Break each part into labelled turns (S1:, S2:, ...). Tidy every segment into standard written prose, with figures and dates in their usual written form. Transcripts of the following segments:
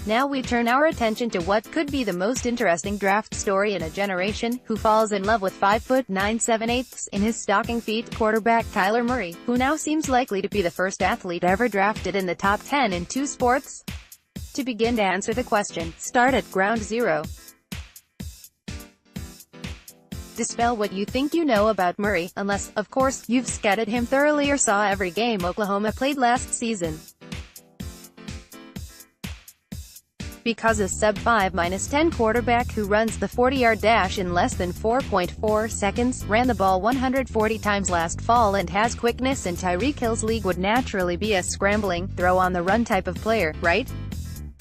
S1: Now we turn our attention to what could be the most interesting draft story in a generation, who falls in love with 5'9" 7/8" in his stocking feet quarterback Kyler Murray, who now seems likely to be the first athlete ever drafted in the top 10 in 2 sports. To begin to answer the question, start at ground zero. Dispel what you think you know about Murray, unless, of course, you've scouted him thoroughly or saw every game Oklahoma played last season. Because a sub-5-10 quarterback who runs the 40-yard dash in less than 4.4 seconds, ran the ball 140 times last fall and has quickness in Tyreek Hill's league would naturally be a scrambling, throw-on-the-run type of player, right?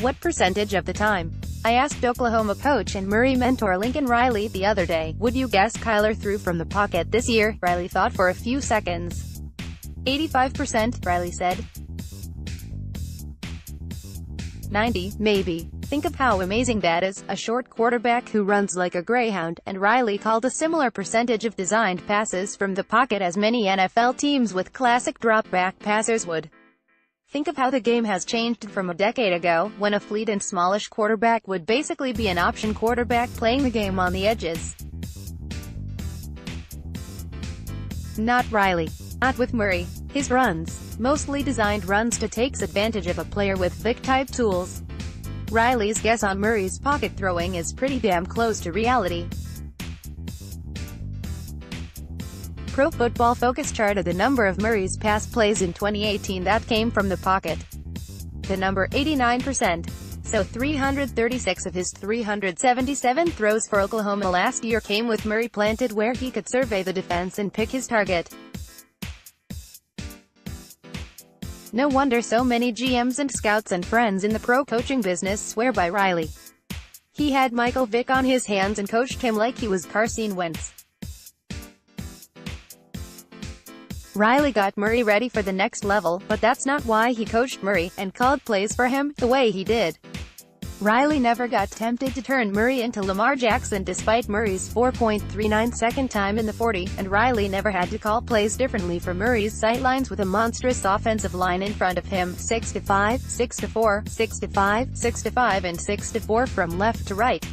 S1: What percentage of the time? I asked Oklahoma coach and Murray mentor Lincoln Riley the other day, would you guess Kyler threw from the pocket this year? Riley thought for a few seconds. 85%, Riley said. 90, maybe. Think of how amazing that is, a short quarterback who runs like a greyhound, and Riley called a similar percentage of designed passes from the pocket as many NFL teams with classic drop-back passers would. Think of how the game has changed from a decade ago, when a fleet and smallish quarterback would basically be an option quarterback playing the game on the edges. Not Riley. Not with Murray. His runs, mostly designed runs to take advantage of a player with Vic-type tools. Riley's guess on Murray's pocket throwing is pretty damn close to reality. Pro Football Focus charted the number of Murray's pass plays in 2018 that came from the pocket. The number 89%. So 336 of his 377 throws for Oklahoma last year came with Murray planted where he could survey the defense and pick his target. No wonder so many GMs and scouts and friends in the pro coaching business swear by Riley. He had Michael Vick on his hands and coached him like he was Carson Wentz. Riley got Murray ready for the next level, but that's not why he coached Murray, and called plays for him, the way he did. Riley never got tempted to turn Murray into Lamar Jackson despite Murray's 4.39 second time in the 40, and Riley never had to call plays differently for Murray's sightlines with a monstrous offensive line in front of him, 6-5, 6-4, 6-5, 6-5 and 6-4 from left to right.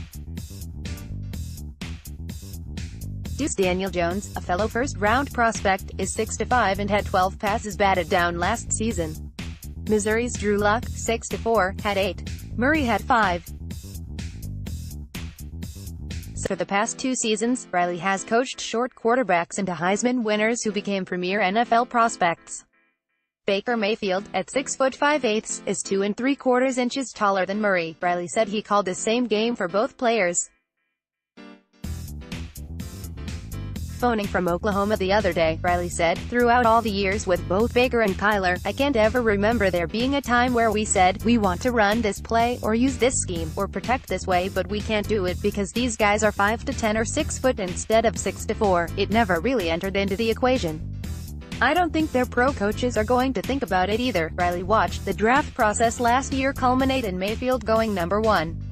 S1: Daniel Jones, a fellow first-round prospect, is 6-5 and had 12 passes batted down last season. Missouri's Drew Lock, 6-4, had 8. Murray had 5. So for the past 2 seasons, Riley has coached short quarterbacks into Heisman winners who became premier NFL prospects. Baker Mayfield, at 6'5", is 2 3/4 inches taller than Murray. Riley said he called the same game for both players. Phoning from Oklahoma the other day, Riley said, throughout all the years with both Baker and Kyler, I can't ever remember there being a time where we said, we want to run this play, or use this scheme, or protect this way, but we can't do it because these guys are 5'10" or 6 foot instead of 6'4". It never really entered into the equation. I don't think their pro coaches are going to think about it either. Riley watched the draft process last year culminate in Mayfield going number 1.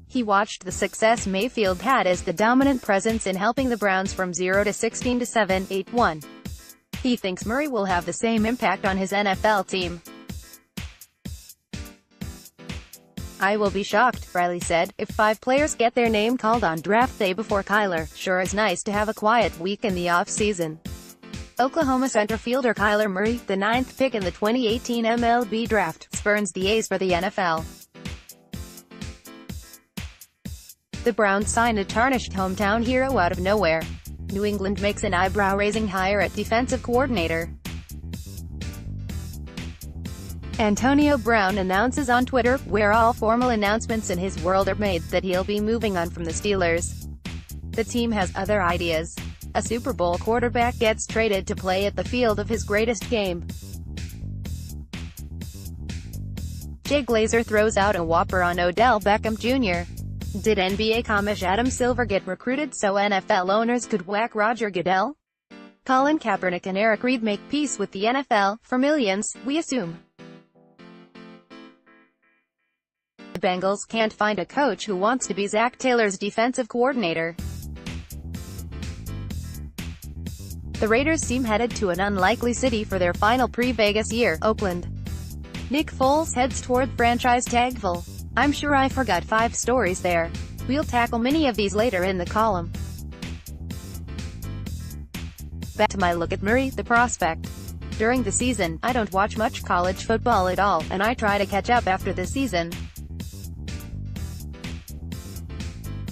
S1: He watched the success Mayfield had as the dominant presence in helping the Browns from 0 to 16 to 7, 8-1. He thinks Murray will have the same impact on his NFL team. I will be shocked, Riley said, if 5 players get their name called on draft day before Kyler. Sure is nice to have a quiet week in the off-season. Oklahoma center fielder Kyler Murray, the 9th pick in the 2018 MLB draft, spurns the A's for the NFL. The Browns sign a tarnished hometown hero out of nowhere. New England makes an eyebrow-raising hire at defensive coordinator. Antonio Brown announces on Twitter, where all formal announcements in his world are made, that he'll be moving on from the Steelers. The team has other ideas. A Super Bowl quarterback gets traded to play at the field of his greatest game. Jay Glazer throws out a whopper on Odell Beckham Jr. Did NBA commish Adam Silver get recruited so NFL owners could whack Roger Goodell? Colin Kaepernick and Eric Reid make peace with the NFL, for millions, we assume. The Bengals can't find a coach who wants to be Zach Taylor's defensive coordinator. The Raiders seem headed to an unlikely city for their final pre-Vegas year, Oakland. Nick Foles heads toward franchise tagful. I'm sure I forgot 5 stories there. We'll tackle many of these later in the column. Back to my look at Murray, the prospect. During the season, I don't watch much college football at all, and I try to catch up after the season.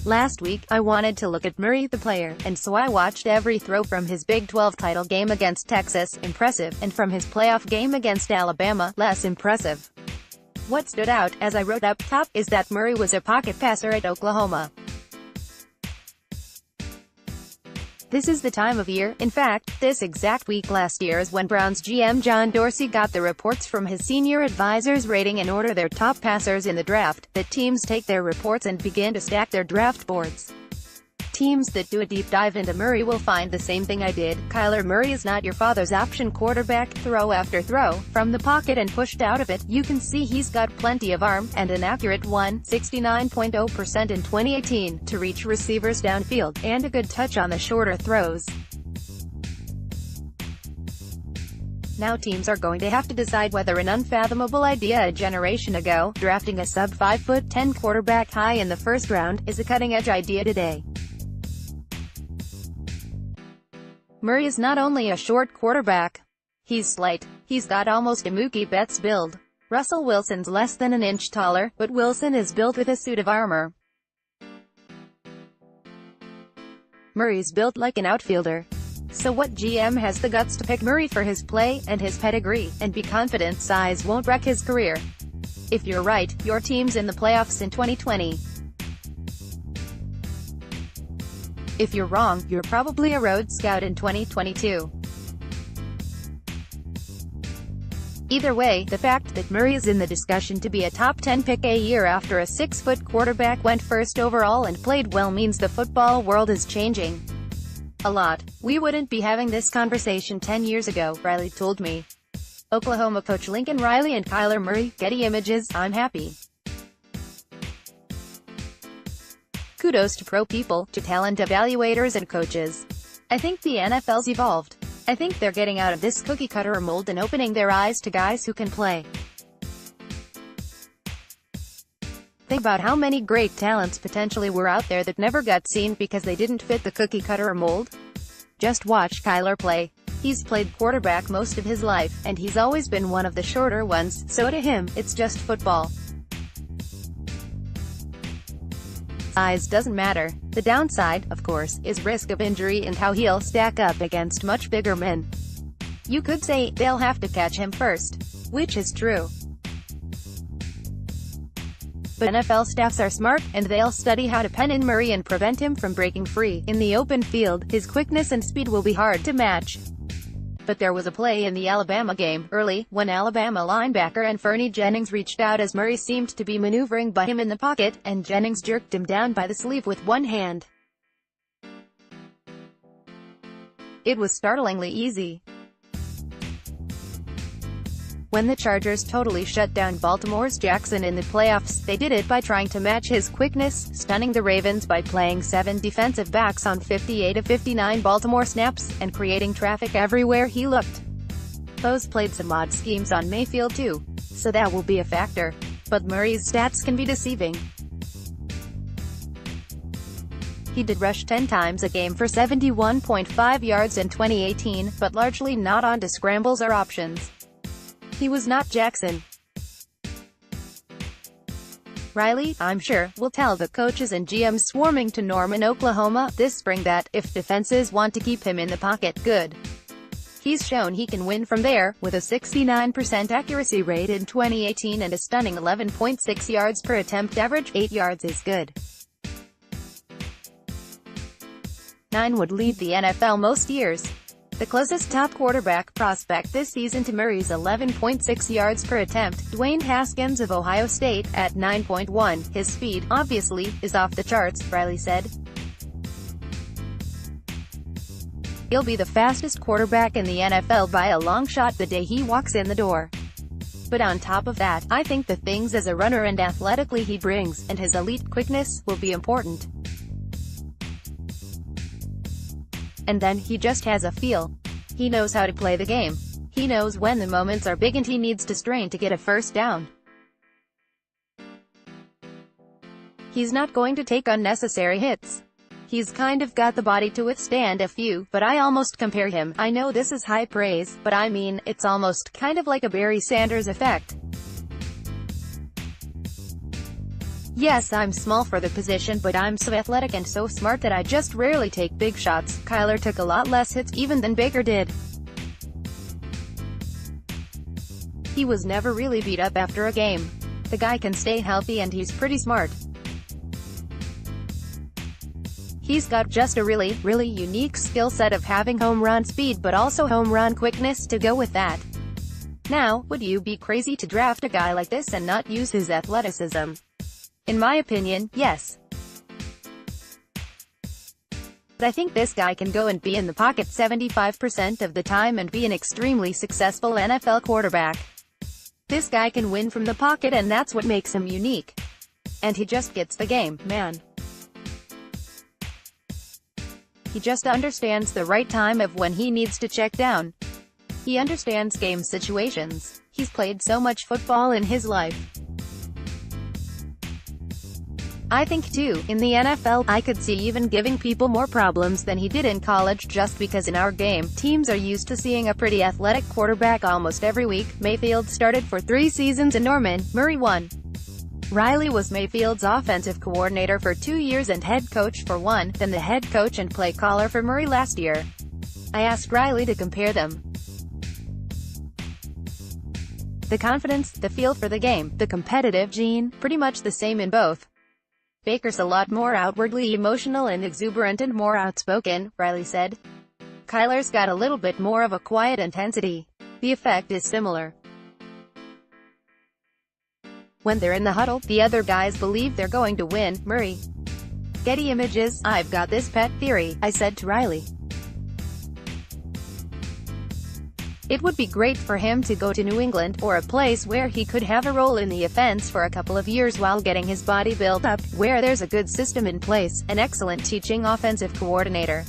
S1: Last week, I wanted to look at Murray the player, and so I watched every throw from his Big 12 title game against Texas, impressive, and from his playoff game against Alabama, less impressive. What stood out, as I wrote up top, is that Murray was a pocket passer at Oklahoma. This is the time of year, in fact, this exact week last year is when Browns GM John Dorsey got the reports from his senior advisors rating and order their top passers in the draft, that teams take their reports and begin to stack their draft boards. Teams that do a deep dive into Murray will find the same thing I did. Kyler Murray is not your father's option quarterback. Throw after throw, from the pocket and pushed out of it, you can see he's got plenty of arm, and an accurate 69.0% in 2018, to reach receivers downfield, and a good touch on the shorter throws. Now teams are going to have to decide whether an unfathomable idea a generation ago, drafting a sub-5'10" quarterback high in the first round, is a cutting-edge idea today. Murray is not only a short quarterback. He's slight. He's got almost a Mookie Betts build. Russell Wilson's less than an inch taller, but Wilson is built with a suit of armor. Murray's built like an outfielder. So what GM has the guts to pick Murray for his play, and his pedigree, and be confident size won't wreck his career? If you're right, your team's in the playoffs in 2020. If you're wrong, you're probably a road scout in 2022. Either way, the fact that Murray is in the discussion to be a top 10 pick a year after a 6-foot quarterback went first overall and played well means the football world is changing. A lot. We wouldn't be having this conversation 10 years ago, Riley told me. Oklahoma coach Lincoln Riley and Kyler Murray, Getty Images. I'm happy. Kudos to pro people, to talent evaluators and coaches. I think the NFL's evolved. I think they're getting out of this cookie-cutter mold and opening their eyes to guys who can play. Think about how many great talents potentially were out there that never got seen because they didn't fit the cookie-cutter mold. Just watch Kyler play. He's played quarterback most of his life, and he's always been one of the shorter ones, so to him, it's just football. Size doesn't matter. The downside, of course, is risk of injury and how he'll stack up against much bigger men. You could say, they'll have to catch him first. Which is true. But NFL staffs are smart, and they'll study how to pen in Murray and prevent him from breaking free. In the open field, his quickness and speed will be hard to match. But there was a play in the Alabama game, early, when Alabama linebacker Anfernee Jennings reached out as Murray seemed to be maneuvering by him in the pocket, and Jennings jerked him down by the sleeve with one hand. It was startlingly easy. When the Chargers totally shut down Baltimore's Jackson in the playoffs, they did it by trying to match his quickness, stunning the Ravens by playing 7 defensive backs on 58 of 59 Baltimore snaps, and creating traffic everywhere he looked. Those played some odd schemes on Mayfield too, so that will be a factor. But Murray's stats can be deceiving. He did rush 10 times a game for 71.5 yards in 2018, but largely not onto scrambles or options. He was not Jackson. Riley, I'm sure, will tell the coaches and GMs swarming to Norman, Oklahoma, this spring that, if defenses want to keep him in the pocket, good. He's shown he can win from there, with a 69% accuracy rate in 2018 and a stunning 11.6 yards per attempt average. 8 yards is good. 9 would lead the NFL most years. The closest top quarterback prospect this season to Murray's 11.6 yards per attempt, Dwayne Haskins of Ohio State, at 9.1. His speed, obviously, is off the charts, Riley said. He'll be the fastest quarterback in the NFL by a long shot the day he walks in the door. But on top of that, I think the things as a runner and athletically he brings, and his elite quickness, will be important. And then, he just has a feel. He knows how to play the game. He knows when the moments are big and he needs to strain to get a first down. He's not going to take unnecessary hits. He's kind of got the body to withstand a few, but I almost compare him. I know this is high praise, but I mean, it's almost kind of like a Barry Sanders effect. Yes, I'm small for the position, but I'm so athletic and so smart that I just rarely take big shots. Kyler took a lot less hits even than Baker did. He was never really beat up after a game. The guy can stay healthy and he's pretty smart. He's got just a really unique skill set of having home run speed but also home run quickness to go with that. Now, would you be crazy to draft a guy like this and not use his athleticism? In my opinion, yes. But I think this guy can go and be in the pocket 75% of the time and be an extremely successful NFL quarterback. This guy can win from the pocket and that's what makes him unique. And he just gets the game, man. He just understands the right time of when he needs to check down. He understands game situations. He's played so much football in his life. I think too, in the NFL, I could see even giving people more problems than he did in college just because in our game, teams are used to seeing a pretty athletic quarterback almost every week. Mayfield started for 3 seasons in Norman, Murray 1. Riley was Mayfield's offensive coordinator for 2 years and head coach for 1, then the head coach and play caller for Murray last year. I asked Riley to compare them. The confidence, the feel for the game, the competitive gene, pretty much the same in both. Baker's a lot more outwardly emotional and exuberant and more outspoken, Riley said. Kyler's got a little bit more of a quiet intensity. The effect is similar. When they're in the huddle, the other guys believe they're going to win. Murray. Getty Images. I've got this pet theory, I said to Riley. It would be great for him to go to New England, or a place where he could have a role in the offense for a couple of years while getting his body built up, where there's a good system in place, an excellent teaching offensive coordinator.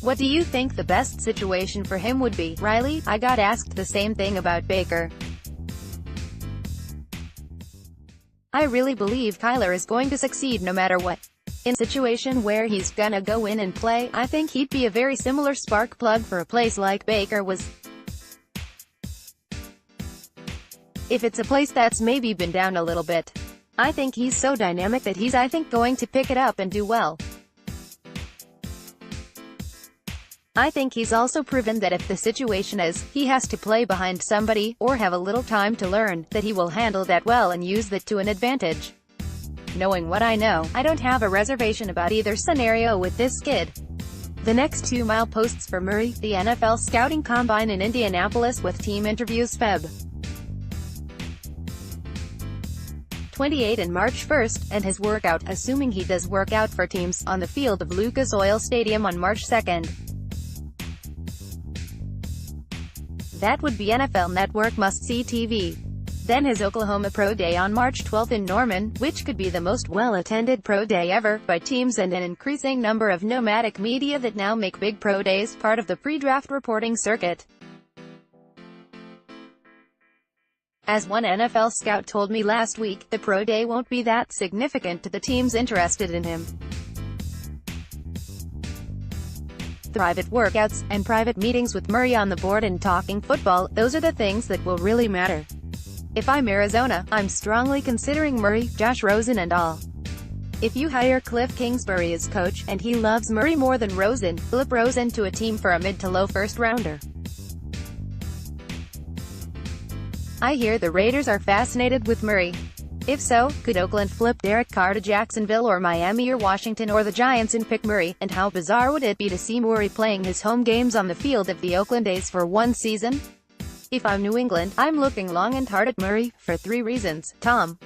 S1: What do you think the best situation for him would be, Riley? I got asked the same thing about Baker. I really believe Kyler is going to succeed no matter what. In a situation where he's gonna go in and play, I think he'd be a very similar spark plug for a place like Baker was. If it's a place that's maybe been down a little bit, I think he's so dynamic that he's going to pick it up and do well. I think he's also proven that if the situation is, he has to play behind somebody, or have a little time to learn, that he will handle that well and use that to an advantage. Knowing what I know, I don't have a reservation about either scenario with this kid. The next 2 mileposts for Murray, the NFL Scouting Combine in Indianapolis with team interviews Feb. 28 and March 1st, and his workout, assuming he does work out for teams, on the field of Lucas Oil Stadium on March 2nd. That would be NFL Network must-see TV. Then his Oklahoma Pro Day on March 12th in Norman, which could be the most well-attended pro day ever, by teams and an increasing number of nomadic media that now make big pro days part of the pre-draft reporting circuit. As one NFL scout told me last week, the pro day won't be that significant to the teams interested in him. Private workouts, and private meetings with Murray on the board and talking football, those are the things that will really matter. If I'm Arizona, I'm strongly considering Murray, Josh Rosen and all. If you hire Cliff Kingsbury as coach, and he loves Murray more than Rosen, flip Rosen to a team for a mid to low first rounder. I hear the Raiders are fascinated with Murray. If so, could Oakland flip Derek Carr to Jacksonville or Miami or Washington or the Giants and pick Murray? And how bizarre would it be to see Murray playing his home games on the field of the Oakland A's for one season? If I'm New England, I'm looking long and hard at Murray, for 3 reasons. Tom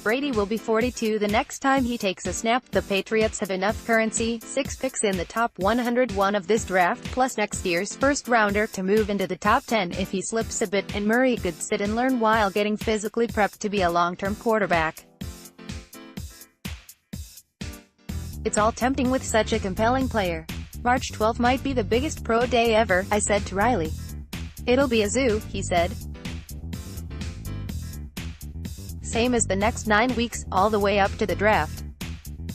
S1: Brady will be 42 the next time he takes a snap. The Patriots have enough currency, 6 picks in the top 101 of this draft, plus next year's first-rounder, to move into the top 10 if he slips a bit, and Murray could sit and learn while getting physically prepped to be a long-term quarterback. It's all tempting with such a compelling player. March 12 might be the biggest pro day ever, I said to Riley. "It'll be a zoo," he said. "Same as the next 9 weeks, all the way up to the draft.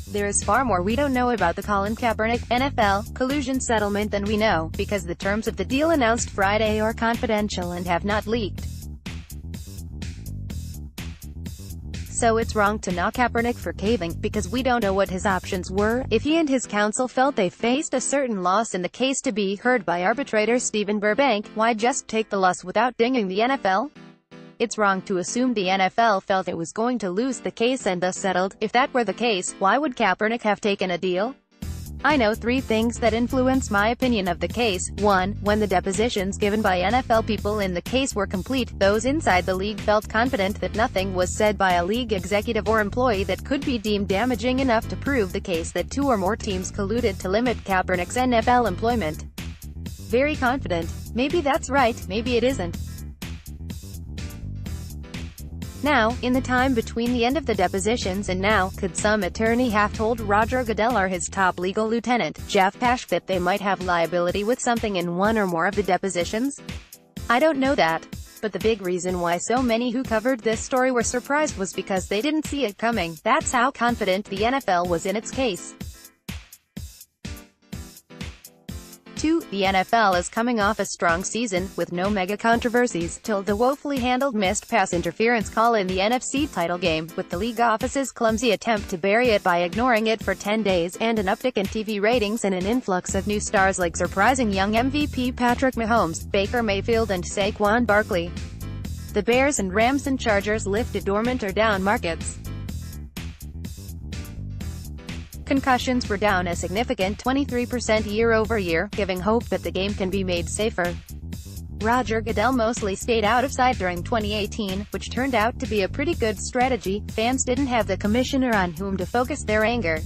S1: There is far more we don't know about the Colin Kaepernick, NFL, collusion settlement than we know, because the terms of the deal announced Friday are confidential and have not leaked. So it's wrong to knock Kaepernick for caving, because we don't know what his options were, if he and his counsel felt they faced a certain loss in the case to be heard by arbitrator Stephen Burbank. Why just take the loss without dinging the NFL? It's wrong to assume the NFL felt it was going to lose the case and thus settled. If that were the case, why would Kaepernick have taken a deal? I know 3 things that influence my opinion of the case. 1. When the depositions given by NFL people in the case were complete, those inside the league felt confident that nothing was said by a league executive or employee that could be deemed damaging enough to prove the case that 2 or more teams colluded to limit Kaepernick's NFL employment. Very confident. Maybe that's right, maybe it isn't. Now, in the time between the end of the depositions and now, could some attorney have told Roger Goodell or his top legal lieutenant, Jeff Pash, that they might have liability with something in one or more of the depositions? I don't know that. But the big reason why so many who covered this story were surprised was because they didn't see it coming. That's how confident the NFL was in its case. 2. The NFL is coming off a strong season, with no mega controversies, till the woefully handled missed pass interference call in the NFC title game, with the league office's clumsy attempt to bury it by ignoring it for 10 days, and an uptick in TV ratings and an influx of new stars like surprising young MVP Patrick Mahomes, Baker Mayfield and Saquon Barkley. The Bears and Rams and Chargers lifted dormant or down markets. Concussions were down a significant 23% year-over-year, giving hope that the game can be made safer. Roger Goodell mostly stayed out of sight during 2018, which turned out to be a pretty good strategy. Fans didn't have the commissioner on whom to focus their anger.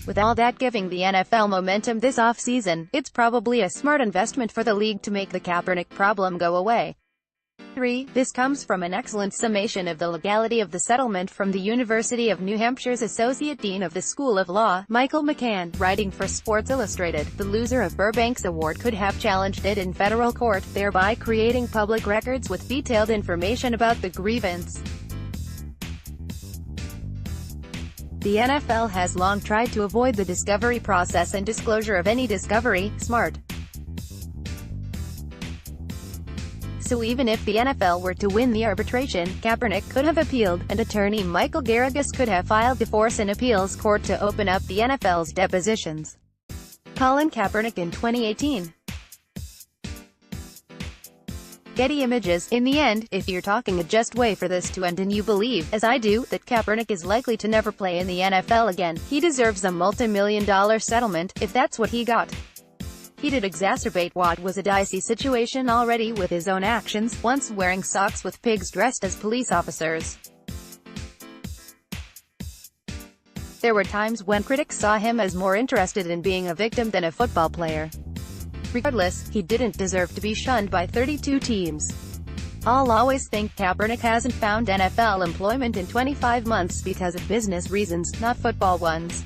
S1: With all that giving the NFL momentum this off-season, it's probably a smart investment for the league to make the Kaepernick problem go away. 3. This comes from an excellent summation of the legality of the settlement from the University of New Hampshire's Associate Dean of the School of Law, Michael McCann, writing for Sports Illustrated. The loser of Burbank's award could have challenged it in federal court, thereby creating public records with detailed information about the grievance. The NFL has long tried to avoid the discovery process and disclosure of any discovery. Smart. So even if the NFL were to win the arbitration, Kaepernick could have appealed, and attorney Michael Garrigus could have filed to force an appeals court to open up the NFL's depositions. Colin Kaepernick in 2018. Getty Images. In the end, if you're talking a just way for this to end and you believe, as I do, that Kaepernick is likely to never play in the NFL again, he deserves a multi-million-dollar settlement, if that's what he got. He did exacerbate what was a dicey situation already with his own actions, once wearing socks with pigs dressed as police officers. There were times when critics saw him as more interested in being a victim than a football player. Regardless, he didn't deserve to be shunned by 32 teams. I'll always think Kaepernick hasn't found NFL employment in 25 months because of business reasons, not football ones.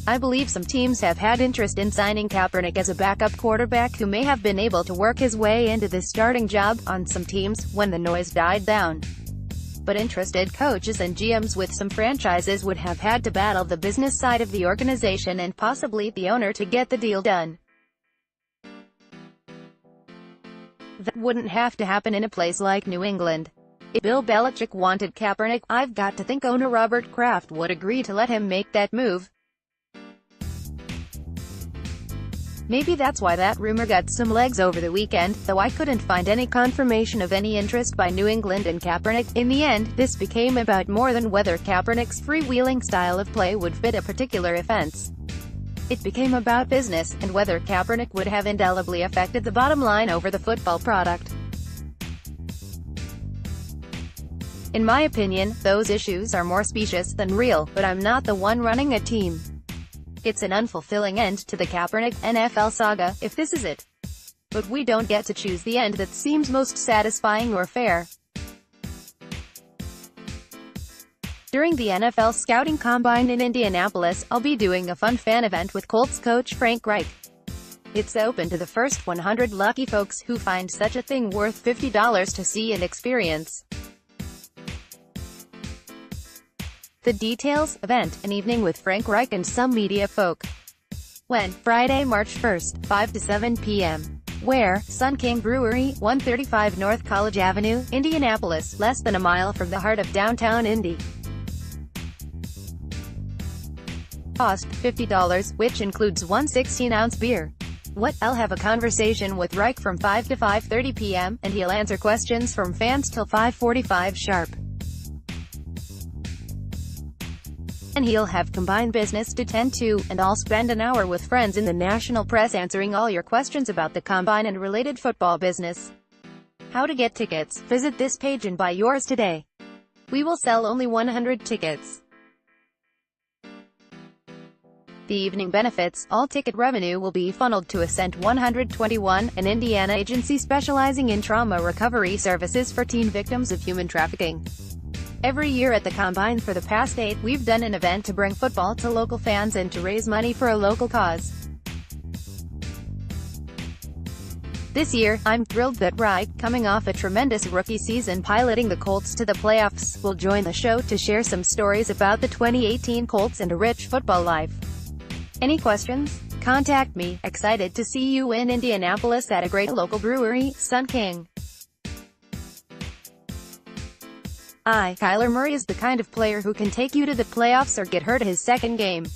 S1: I believe some teams have had interest in signing Kaepernick as a backup quarterback who may have been able to work his way into the starting job on some teams when the noise died down. But interested coaches and GMs with some franchises would have had to battle the business side of the organization and possibly the owner to get the deal done. That wouldn't have to happen in a place like New England. If Bill Belichick wanted Kaepernick, I've got to think owner Robert Kraft would agree to let him make that move. Maybe that's why that rumor got some legs over the weekend, though I couldn't find any confirmation of any interest by New England and Kaepernick. In the end, this became about more than whether Kaepernick's freewheeling style of play would fit a particular offense. It became about business, and whether Kaepernick would have indelibly affected the bottom line over the football product. In my opinion, those issues are more specious than real, but I'm not the one running a team. It's an unfulfilling end to the Kaepernick NFL saga, if this is it. But we don't get to choose the end that seems most satisfying or fair. During the NFL Scouting Combine in Indianapolis, I'll be doing a fun fan event with Colts coach Frank Reich. It's open to the first 100 lucky folks who find such a thing worth $50 to see and experience. The details: event, an evening with Frank Reich and some media folk. When? Friday, March 1st, 5 to 7 p.m. Where? Sun King Brewery, 135 North College Avenue, Indianapolis, less than a mile from the heart of downtown Indy. Cost, $50, which includes one 16-ounce beer. What? I'll have a conversation with Reich from 5 to 5:30 p.m., and he'll answer questions from fans till 5:45 sharp. And he'll have combined business to tend to, and I'll spend an hour with friends in the national press answering all your questions about the combine and related football business. How to get tickets? Visit this page and buy yours today. We will sell only 100 tickets. The evening benefits: all ticket revenue will be funneled to Ascent 121, an Indiana agency specializing in trauma recovery services for teen victims of human trafficking. Every year at the Combine for the past 8, we've done an event to bring football to local fans and to raise money for a local cause. This year, I'm thrilled that Reich, coming off a tremendous rookie season piloting the Colts to the playoffs, will join the show to share some stories about the 2018 Colts and a rich football life. Any questions? Contact me. Excited to see you in Indianapolis at a great local brewery, Sun King. Kyler Murray is the kind of player who can take you to the playoffs or get hurt his second game.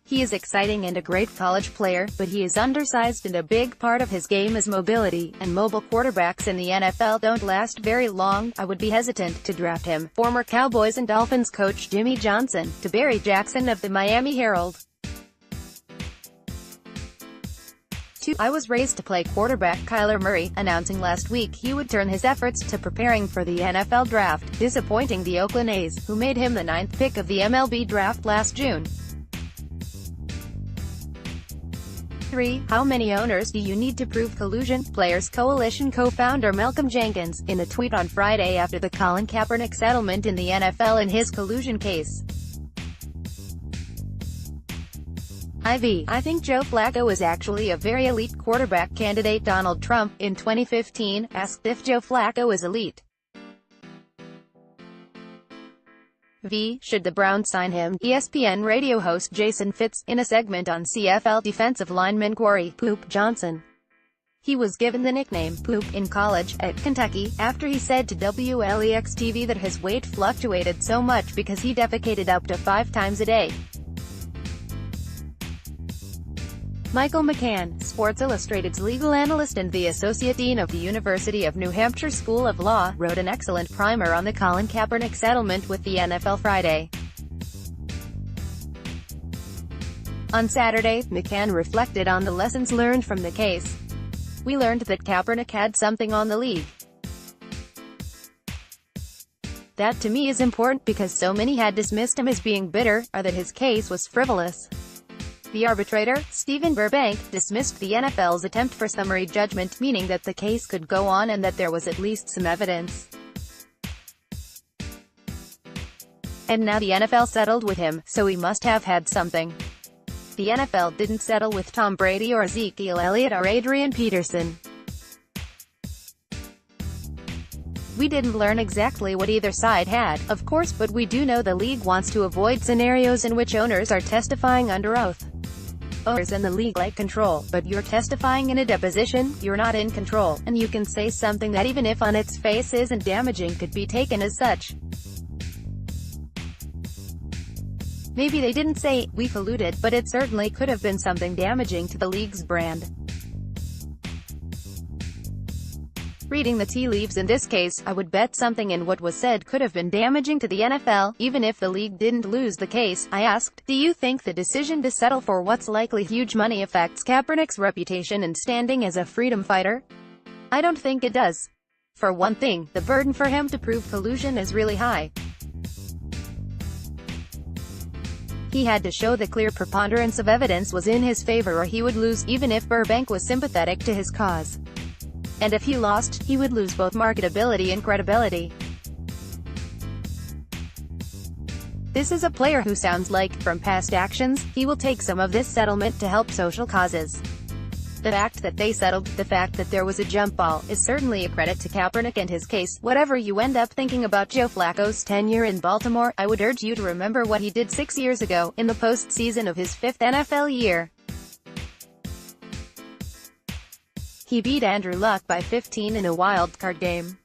S1: He is exciting and a great college player, but he is undersized and a big part of his game is mobility, and mobile quarterbacks in the NFL don't last very long. I would be hesitant to draft him. Former Cowboys and Dolphins coach Jimmy Johnson, to Barry Jackson of the Miami Herald. 2. I was raised to play quarterback. Kyler Murray, announcing last week he would turn his efforts to preparing for the NFL draft, disappointing the Oakland A's, who made him the 9th pick of the MLB draft last June. 3. How many owners do you need to prove collusion? Players Coalition co-founder Malcolm Jenkins, in a tweet on Friday after the Colin Kaepernick settlement in the NFL in his collusion case. I think Joe Flacco is actually a very elite quarterback candidate. Donald Trump, in 2015, asked if Joe Flacco is elite. Should the Browns sign him? ESPN radio host Jason Fitz, in a segment on CFL defensive lineman Corey "Poop" Johnson. He was given the nickname "Poop" in college, at Kentucky, after he said to WLEX-TV that his weight fluctuated so much because he defecated up to 5 times a day. Michael McCann, Sports Illustrated's legal analyst and the Associate Dean of the University of New Hampshire School of Law, wrote an excellent primer on the Colin Kaepernick settlement with the NFL Friday. On Saturday, McCann reflected on the lessons learned from the case. We learned that Kaepernick had something on the league. That to me is important because so many had dismissed him as being bitter, or that his case was frivolous. The arbitrator, Stephen Burbank, dismissed the NFL's attempt for summary judgment, meaning that the case could go on and that there was at least some evidence. And now the NFL settled with him, so he must have had something. The NFL didn't settle with Tom Brady or Ezekiel Elliott or Adrian Peterson. We didn't learn exactly what either side had, of course, but we do know the league wants to avoid scenarios in which owners are testifying under oath. Owners and the league like control, but you're testifying in a deposition, you're not in control, and you can say something that even if on its face isn't damaging could be taken as such. Maybe they didn't say, "We colluded," but it certainly could have been something damaging to the league's brand. Reading the tea leaves in this case, I would bet something in what was said could have been damaging to the NFL, even if the league didn't lose the case. I asked, do you think the decision to settle for what's likely huge money affects Kaepernick's reputation and standing as a freedom fighter? I don't think it does. For one thing, the burden for him to prove collusion is really high. He had to show the clear preponderance of evidence was in his favor or he would lose, even if Burbank was sympathetic to his cause. And if he lost, he would lose both marketability and credibility. This is a player who sounds like, from past actions, he will take some of this settlement to help social causes. The fact that they settled, the fact that there was a jump ball, is certainly a credit to Kaepernick and his case. Whatever you end up thinking about Joe Flacco's tenure in Baltimore, I would urge you to remember what he did 6 years ago, in the postseason of his 5th NFL year. He beat Andrew Luck by 15 in a wild-card game.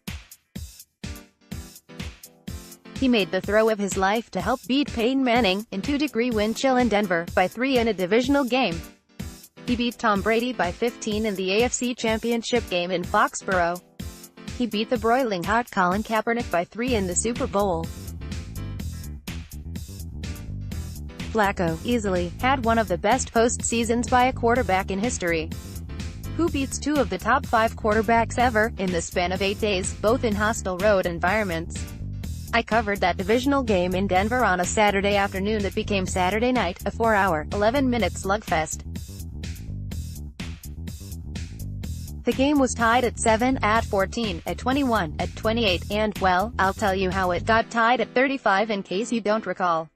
S1: He made the throw of his life to help beat Peyton Manning, in 2-degree wind chill in Denver, by 3 in a divisional game. He beat Tom Brady by 15 in the AFC Championship game in Foxborough. He beat the broiling hot Colin Kaepernick by 3 in the Super Bowl. Flacco, easily, had one of the best postseasons by a quarterback in history. Who beats 2 of the top 5 quarterbacks ever, in the span of 8 days, both in hostile road environments? I covered that divisional game in Denver on a Saturday afternoon that became Saturday night, a 4-hour, 11-minute slugfest. The game was tied at 7, at 14, at 21, at 28, and, well, I'll tell you how it got tied at 35 in case you don't recall.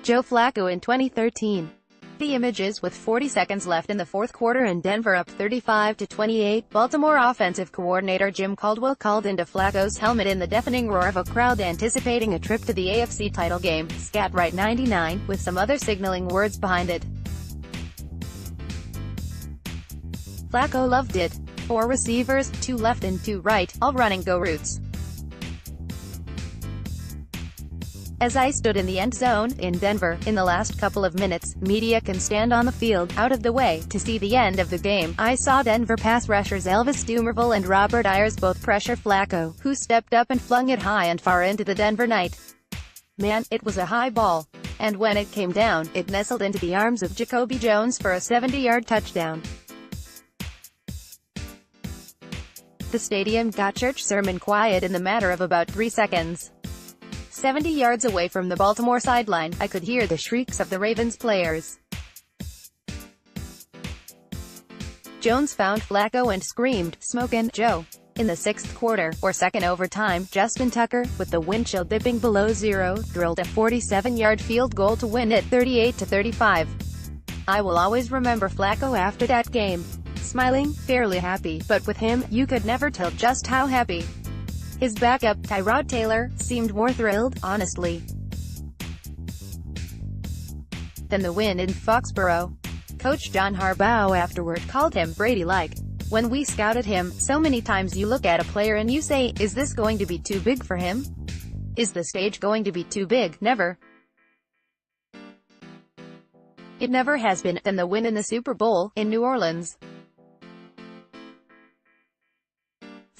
S1: Joe Flacco in 2013. The images with 40 seconds left in the fourth quarter and Denver up 35-28, Baltimore offensive coordinator Jim Caldwell called into Flacco's helmet in the deafening roar of a crowd anticipating a trip to the AFC title game, Scat Right 99, with some other signaling words behind it. Flacco loved it. 4 receivers, 2 left and 2 right, all running go routes. As I stood in the end zone, in Denver, in the last couple of minutes, media can stand on the field, out of the way, to see the end of the game, I saw Denver pass rushers Elvis Dumervil and Robert Ayers both pressure Flacco, who stepped up and flung it high and far into the Denver night. Man, it was a high ball. And when it came down, it nestled into the arms of Jacoby Jones for a 70-yard touchdown. The stadium got church sermon quiet in the matter of about 3 seconds. 70 yards away from the Baltimore sideline, I could hear the shrieks of the Ravens players. Jones found Flacco and screamed, "Smokin' Joe." In the 6th quarter, or second overtime, Justin Tucker, with the wind chill dipping below 0, drilled a 47-yard field goal to win it 38-35. I will always remember Flacco after that game. Smiling, fairly happy, but with him, you could never tell just how happy. His backup, Tyrod Taylor, seemed more thrilled, honestly, than the win in Foxborough. Coach John Harbaugh afterward called him Brady-like. When we scouted him, so many times you look at a player and you say, is this going to be too big for him? Is the stage going to be too big? Never. It never has been. Then the win in the Super Bowl, in New Orleans.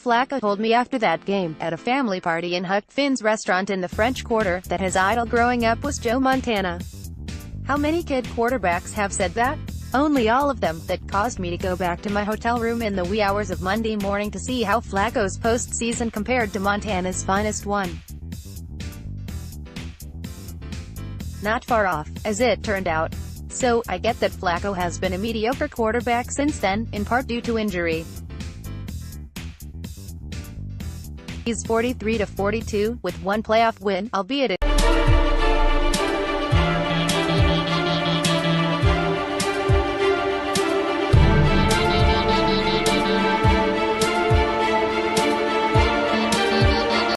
S1: Flacco told me after that game, at a family party in Huck Finn's restaurant in the French Quarter, that his idol growing up was Joe Montana. How many kid quarterbacks have said that? Only all of them. That caused me to go back to my hotel room in the wee hours of Monday morning to see how Flacco's postseason compared to Montana's finest one. Not far off, as it turned out. So, I get that Flacco has been a mediocre quarterback since then, in part due to injury. He's 43-42, with 1 playoff win, albeit it